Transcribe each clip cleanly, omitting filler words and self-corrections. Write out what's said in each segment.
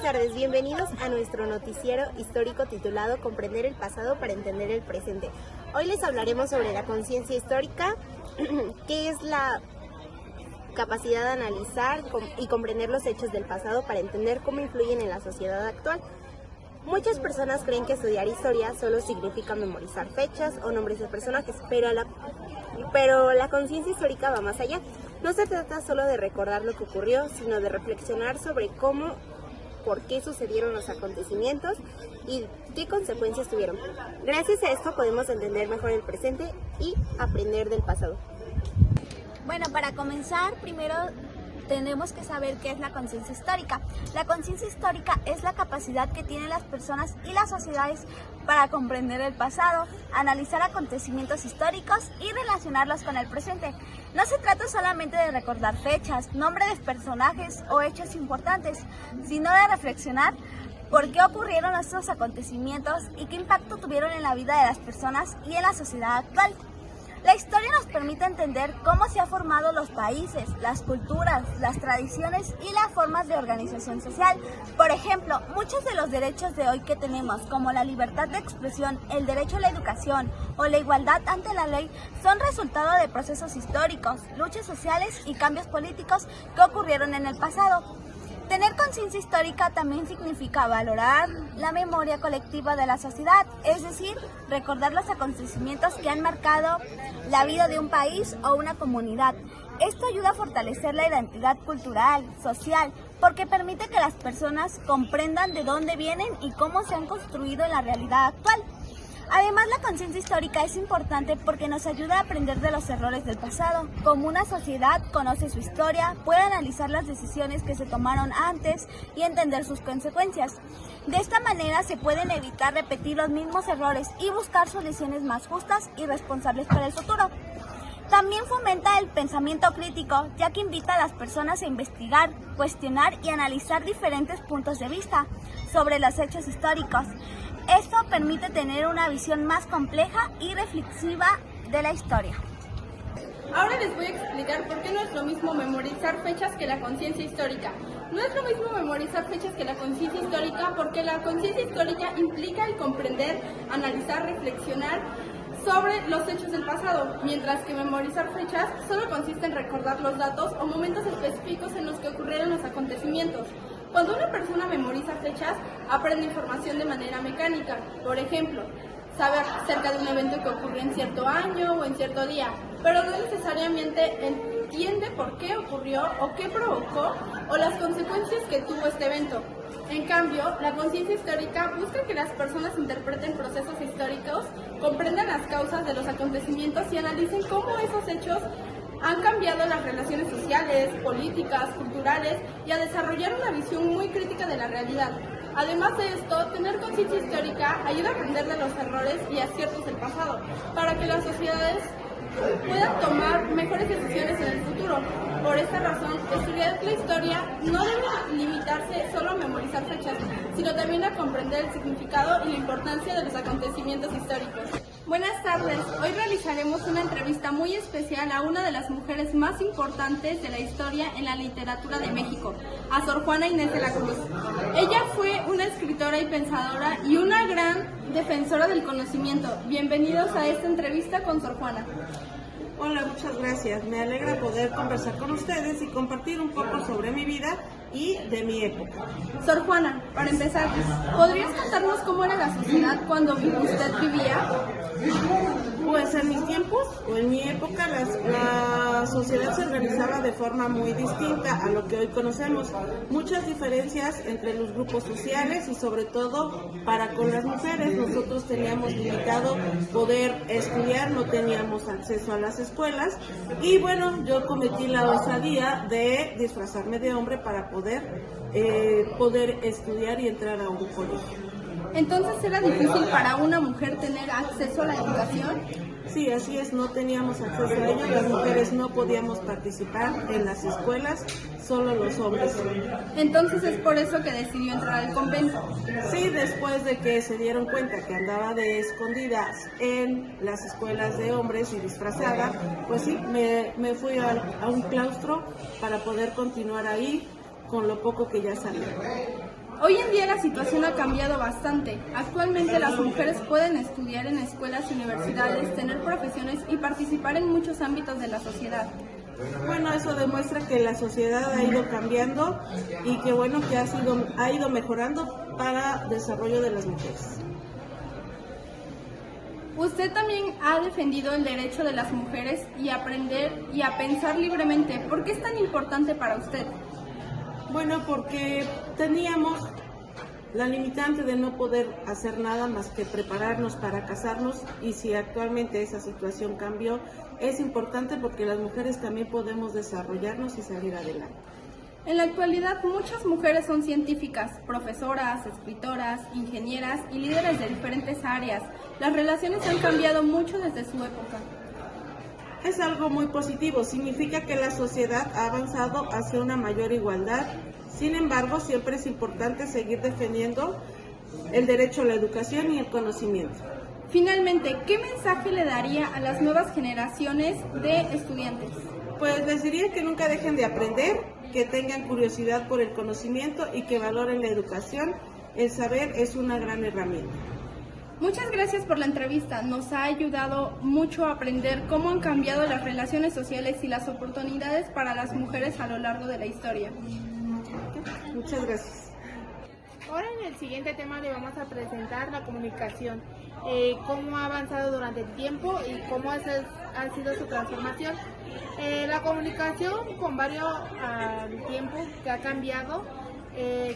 tardes, bienvenidos a nuestro noticiero histórico titulado Comprender el pasado para entender el presente. Hoy les hablaremos sobre la conciencia histórica, que es la capacidad de analizar y comprender los hechos del pasado para entender cómo influyen en la sociedad actual. Muchas personas creen que estudiar historia solo significa memorizar fechas o nombres de personajes, pero la conciencia histórica va más allá. No se trata solo de recordar lo que ocurrió, sino de reflexionar sobre cómo, por qué sucedieron los acontecimientos y qué consecuencias tuvieron. Gracias a esto podemos entender mejor el presente y aprender del pasado. Bueno, para comenzar, primero tenemos que saber qué es la conciencia histórica. La conciencia histórica es la capacidad que tienen las personas y las sociedades para comprender el pasado, analizar acontecimientos históricos y relacionarlos con el presente. No se trata solamente de recordar fechas, nombres de personajes o hechos importantes, sino de reflexionar por qué ocurrieron estos acontecimientos y qué impacto tuvieron en la vida de las personas y en la sociedad actual. La historia nos permite entender cómo se han formado los países, las culturas, las tradiciones y las formas de organización social. Por ejemplo, muchos de los derechos de hoy que tenemos, como la libertad de expresión, el derecho a la educación o la igualdad ante la ley, son resultado de procesos históricos, luchas sociales y cambios políticos que ocurrieron en el pasado. Tener conciencia histórica también significa valorar la memoria colectiva de la sociedad, es decir, recordar los acontecimientos que han marcado la vida de un país o una comunidad. Esto ayuda a fortalecer la identidad cultural, social, porque permite que las personas comprendan de dónde vienen y cómo se han construido en la realidad actual. Además, la conciencia histórica es importante porque nos ayuda a aprender de los errores del pasado. Como una sociedad conoce su historia, puede analizar las decisiones que se tomaron antes y entender sus consecuencias. De esta manera se pueden evitar repetir los mismos errores y buscar soluciones más justas y responsables para el futuro. También fomenta el pensamiento crítico, ya que invita a las personas a investigar, cuestionar y analizar diferentes puntos de vista sobre los hechos históricos. Esto permite tener una visión más compleja y reflexiva de la historia. Ahora les voy a explicar por qué no es lo mismo memorizar fechas que la conciencia histórica. No es lo mismo memorizar fechas que la conciencia histórica porque la conciencia histórica implica el comprender, analizar, reflexionar sobre los hechos del pasado, mientras que memorizar fechas solo consiste en recordar los datos o momentos específicos en los que ocurrieron los acontecimientos. Cuando una persona memoriza fechas, aprende información de manera mecánica. Por ejemplo, sabe acerca de un evento que ocurrió en cierto año o en cierto día, pero no necesariamente entiende por qué ocurrió o qué provocó o las consecuencias que tuvo este evento. En cambio, la conciencia histórica busca que las personas interpreten procesos históricos, comprendan las causas de los acontecimientos y analicen cómo esos hechos han cambiado las relaciones sociales, políticas, culturales y a desarrollar una visión muy crítica de la realidad. Además de esto, tener conciencia histórica ayuda a aprender de los errores y aciertos del pasado, para que las sociedades puedan tomar mejores decisiones en el futuro. Por esta razón, estudiar la historia no debe limitarse solo a memorizar fechas, sino también a comprender el significado y la importancia de los acontecimientos históricos. Buenas tardes, hoy realizaremos una entrevista muy especial a una de las mujeres más importantes de la historia en la literatura de México, a Sor Juana Inés de la Cruz. Ella fue una escritora y pensadora y una gran defensora del conocimiento. Bienvenidos a esta entrevista con Sor Juana. Hola, muchas gracias. Me alegra poder conversar con ustedes y compartir un poco sobre mi vida y de mi época. Sor Juana, para empezar, ¿podrías contarnos cómo era la sociedad cuando usted vivía? Pues en mis tiempos o en mi época la sociedad se organizaba de forma muy distinta a lo que hoy conocemos. Muchas diferencias entre los grupos sociales y sobre todo para con las mujeres. Nosotros teníamos limitado poder estudiar, no teníamos acceso a las escuelas y bueno, yo cometí la osadía de disfrazarme de hombre para poder estudiar y entrar a un colegio. Entonces, ¿era difícil para una mujer tener acceso a la educación? Sí, así es, no teníamos acceso a ello, las mujeres no podíamos participar en las escuelas, solo los hombres. Entonces es por eso que decidió entrar al convento. Sí, después de que se dieron cuenta que andaba de escondidas en las escuelas de hombres y disfrazada, pues sí, me fui a un claustro para poder continuar ahí con lo poco que ya sabía. Hoy en día la situación ha cambiado bastante. Actualmente las mujeres pueden estudiar en escuelas y universidades, tener profesiones y participar en muchos ámbitos de la sociedad. Bueno, eso demuestra que la sociedad ha ido cambiando y que bueno que ha ido mejorando para el desarrollo de las mujeres. Usted también ha defendido el derecho de las mujeres y a aprender y a pensar libremente. ¿Por qué es tan importante para usted? Bueno, porque teníamos la limitante de no poder hacer nada más que prepararnos para casarnos, y si actualmente esa situación cambió, es importante porque las mujeres también podemos desarrollarnos y salir adelante. En la actualidad, muchas mujeres son científicas, profesoras, escritoras, ingenieras y líderes de diferentes áreas. Las relaciones han cambiado mucho desde su época. Es algo muy positivo, significa que la sociedad ha avanzado hacia una mayor igualdad. Sin embargo, siempre es importante seguir defendiendo el derecho a la educación y el conocimiento. Finalmente, ¿qué mensaje le daría a las nuevas generaciones de estudiantes? Pues les diría que nunca dejen de aprender, que tengan curiosidad por el conocimiento y que valoren la educación. El saber es una gran herramienta. Muchas gracias por la entrevista. Nos ha ayudado mucho a aprender cómo han cambiado las relaciones sociales y las oportunidades para las mujeres a lo largo de la historia. Muchas gracias. Ahora en el siguiente tema le vamos a presentar la comunicación, cómo ha avanzado durante el tiempo y cómo ha sido su transformación. La comunicación con varios tiempo que ha cambiado,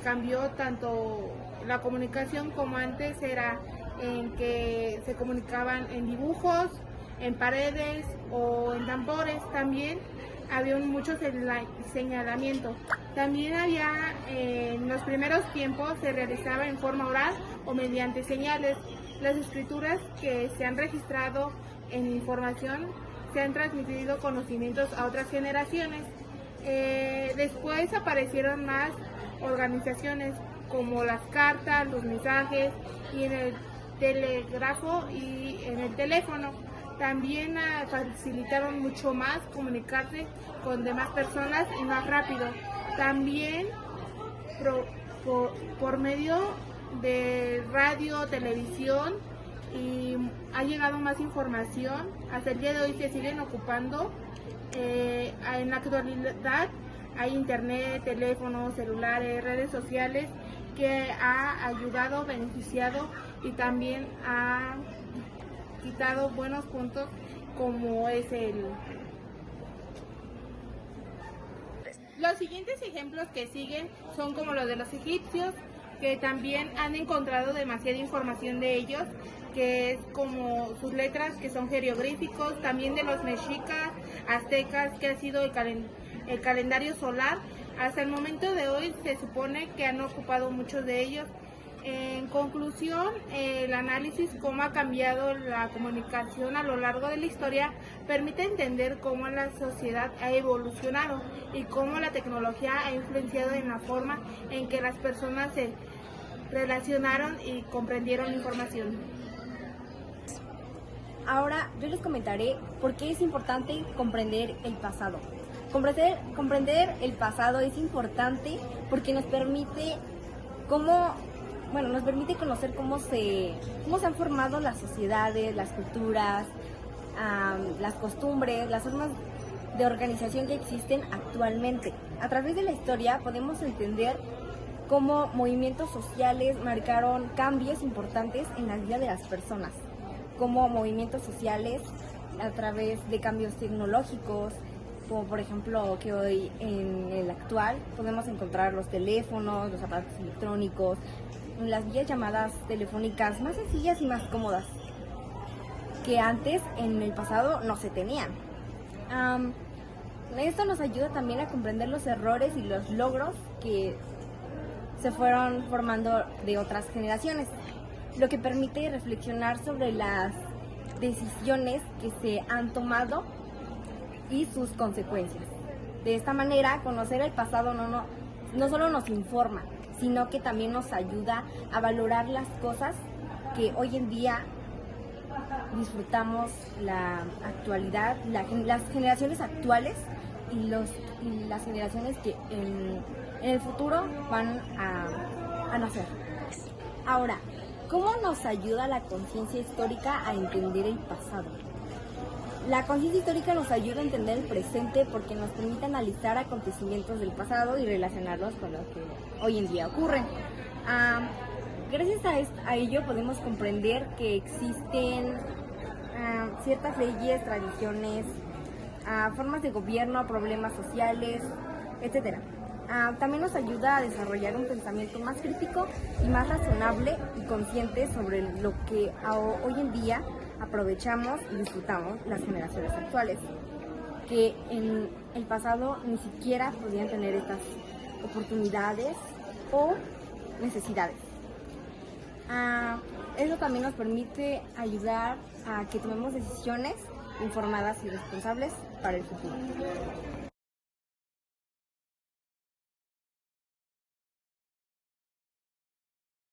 cambió tanto la comunicación como antes era en que se comunicaban en dibujos, en paredes o en tambores. También había mucho señalamiento. También había, en los primeros tiempos se realizaba en forma oral o mediante señales. Las escrituras que se han registrado en información se han transmitido conocimientos a otras generaciones. Después aparecieron más organizaciones como las cartas, los mensajes y en el telégrafo y en el teléfono. También facilitaron mucho más comunicarse con demás personas y más rápido. También por medio de radio, televisión, y ha llegado más información. Hasta el día de hoy se siguen ocupando. En la actualidad hay internet, teléfonos, celulares, redes sociales que ha ayudado, beneficiado y también ha quitado buenos puntos como es Los siguientes ejemplos que siguen son como los de los egipcios, que también han encontrado demasiada información de ellos, que es como sus letras que son jeroglíficos, también de los mexicas, aztecas, que ha sido el calendario solar. Hasta el momento de hoy se supone que han ocupado muchos de ellos. En conclusión, el análisis cómo ha cambiado la comunicación a lo largo de la historia permite entender cómo la sociedad ha evolucionado y cómo la tecnología ha influenciado en la forma en que las personas se relacionaron y comprendieron la información. Ahora yo les comentaré por qué es importante comprender el pasado. Comprender el pasado es importante porque nos permite conocer cómo se han formado las sociedades, las culturas, las costumbres, las formas de organización que existen actualmente. A través de la historia podemos entender cómo movimientos sociales marcaron cambios importantes en la vida de las personas, como movimientos sociales a través de cambios tecnológicos, como por ejemplo que hoy en el actual podemos encontrar los teléfonos, los aparatos electrónicos, las videollamadas telefónicas más sencillas y más cómodas que antes en el pasado no se tenían. Esto nos ayuda también a comprender los errores y los logros que se fueron formando de otras generaciones, lo que permite reflexionar sobre las decisiones que se han tomado y sus consecuencias. De esta manera, conocer el pasado no solo nos informa, sino que también nos ayuda a valorar las cosas que hoy en día disfrutamos, la actualidad, las generaciones actuales y las generaciones que en el futuro van a a nacer. Ahora, ¿cómo nos ayuda la conciencia histórica a entender el pasado? La conciencia histórica nos ayuda a entender el presente porque nos permite analizar acontecimientos del pasado y relacionarlos con lo que hoy en día ocurre. Gracias a ello podemos comprender que existen ciertas leyes, tradiciones, formas de gobierno, problemas sociales, etc. También nos ayuda a desarrollar un pensamiento más crítico y más razonable y consciente sobre lo que hoy en día aprovechamos y disfrutamos las generaciones actuales, que en el pasado ni siquiera podían tener estas oportunidades o necesidades. Eso también nos permite ayudar a que tomemos decisiones informadas y responsables para el futuro.